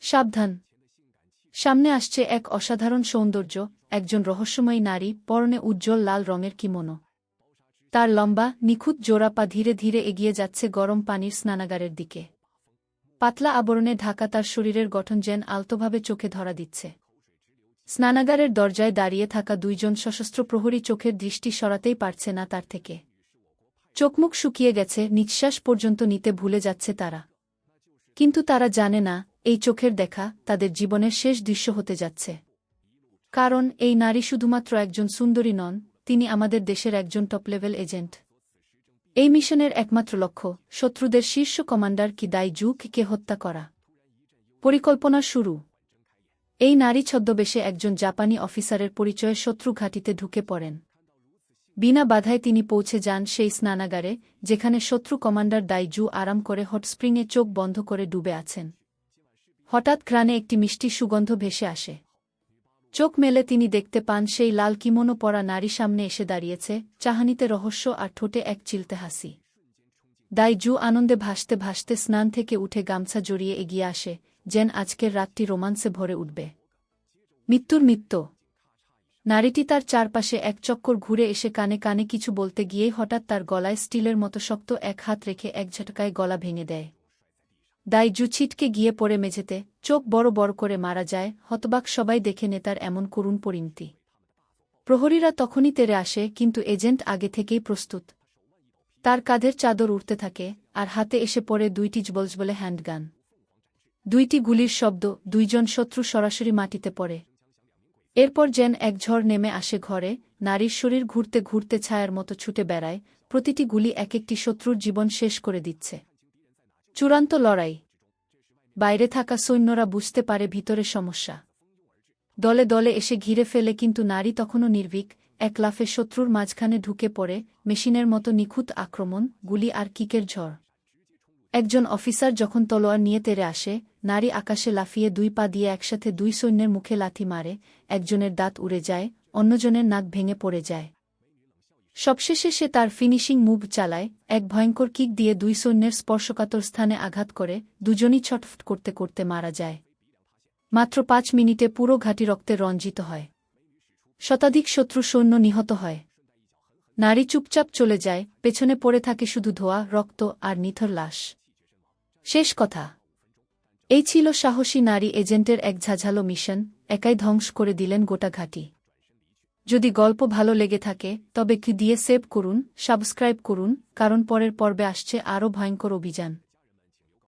সাবধান! সামনে আসছে এক অসাধারণ সৌন্দর্য, একজন রহস্যময়ী নারী, পরনে উজ্জ্বল লাল রঙের কিমোনো। তার লম্বা, নিখুঁত জোড়া পা ধীরে ধীরে এগিয়ে যাচ্ছে গরম পানির স্নানাগারের দিকে। পাতলা আবরণে ঢাকা তার শরীরের গঠন যেন আলতোভাবে চোখে ধরা দিচ্ছে। স্নানাগারের দরজায় দাঁড়িয়ে থাকা দুইজন সশস্ত্র প্রহরী চোখের দৃষ্টি সরাতেই পারছে না তার থেকে। চোখমুখ শুকিয়ে গেছে, নিঃশ্বাস পর্যন্ত নিতে ভুলে যাচ্ছে তারা। কিন্তু তারা জানে না, এই চোখের দেখা তাদের জীবনের শেষ দৃশ্য হতে যাচ্ছে। কারণ এই নারী শুধুমাত্র একজন সুন্দরী নন, তিনি আমাদের দেশের একজন টপ লেভেল এজেন্ট। এই মিশনের একমাত্র লক্ষ্য শত্রুদের শীর্ষ কমান্ডার কি দাই জুকে হত্যা করা। পরিকল্পনা শুরু। এই নারী ছদ্মবেশে একজন জাপানি অফিসারের পরিচয়ে শত্রু ঘাঁটিতে ঢুকে পড়েন। বিনা বাধায় তিনি পৌঁছে যান সেই স্নানাগারে, যেখানে শত্রু কমান্ডার দাইজু আরাম করে হটস্প্রিংয়ে চোখ বন্ধ করে ডুবে আছেন। হঠাৎ ঘ্রাণে একটি মিষ্টি সুগন্ধ ভেসে আসে। চোখ মেলে তিনি দেখতে পান সেই লাল কিমোনো পরা নারী সামনে এসে দাঁড়িয়েছে, চাহনিতে রহস্য আর ঠোঁটে এক চিলতে হাসি। দাইজু আনন্দে ভাসতে ভাসতে স্নান থেকে উঠে গামছা জড়িয়ে এগিয়ে আসে, যেন আজকের রাতটি রোমান্সে ভরে উঠবে। মৃত্যুর মৃত্যু। নারীটি তার চারপাশে এক চক্কর ঘুরে এসে কানে কানে কিছু বলতে গিয়েই হঠাৎ তার গলায় স্টিলের মতো শক্ত এক হাত রেখে এক ঝটকায় গলা ভেঙে দেয়। দাইজু ছিটকে গিয়ে পড়ে মেঝেতে, চোখ বড় বড় করে মারা যায়। হতবাক সবাই দেখে নেতার এমন করুণ পরিণতি। প্রহরীরা তখনই তেড়ে আসে, কিন্তু এজেন্ট আগে থেকেই প্রস্তুত। তার কাঁধের চাদর উঠতে থাকে, আর হাতে এসে পড়ে দুইটি জবলজবলে হ্যান্ডগান। দুইটি গুলির শব্দ, দুইজন শত্রু সরাসরি মাটিতে পড়ে। এরপর যেন এক ঝড় নেমে আসে ঘরে, নারীর শরীর ঘুরতে ঘুরতে ছায়ার মতো ছুটে বেড়ায়, প্রতিটি গুলি এক একটি শত্রুর জীবন শেষ করে দিচ্ছে। চূড়ান্ত লড়াই। বাইরে থাকা সৈন্যরা বুঝতে পারে ভিতরে সমস্যা। দলে দলে এসে ঘিরে ফেলে, কিন্তু নারী তখনও নির্ভীক, এক লাফে শত্রুর মাঝখানে ঢুকে পড়ে। মেশিনের মতো নিখুঁত আক্রমণ, গুলি আর কিকের ঝড়। একজন অফিসার যখন তলোয়ার নিয়ে তেড়ে আসে, নারী আকাশে লাফিয়ে দুই পা দিয়ে একসাথে দুই সৈন্যের মুখে লাথি মারে। একজনের দাঁত উড়ে যায়, অন্যজনের নাক ভেঙে পড়ে যায়। সবশেষে সে তার ফিনিশিং মুভ চালায়, এক ভয়ঙ্কর কিক দিয়ে দুই সৈন্যের স্পর্শকাতর স্থানে আঘাত করে। দুজনই ছটফট করতে করতে মারা যায়। মাত্র 5 মিনিটে পুরো ঘাঁটি রক্তে রঞ্জিত হয়। শতাধিক শত্রু সৈন্য নিহত হয়। নারী চুপচাপ চলে যায়, পেছনে পড়ে থাকে শুধু ধোয়া, রক্ত আর নিথর লাশ। শেষ কথা। এই ছিল সাহসী নারী এজেন্টের এক ঝাঝালো মিশন, একাই ধ্বংস করে দিলেন গোটা ঘাঁটি। যদি গল্প ভালো লেগে থাকে তবে কি দিয়ে সেভ করুন, সাবস্ক্রাইব করুন, কারণ পরের পর্বে আসছে আরও ভয়ঙ্কর অভিযান।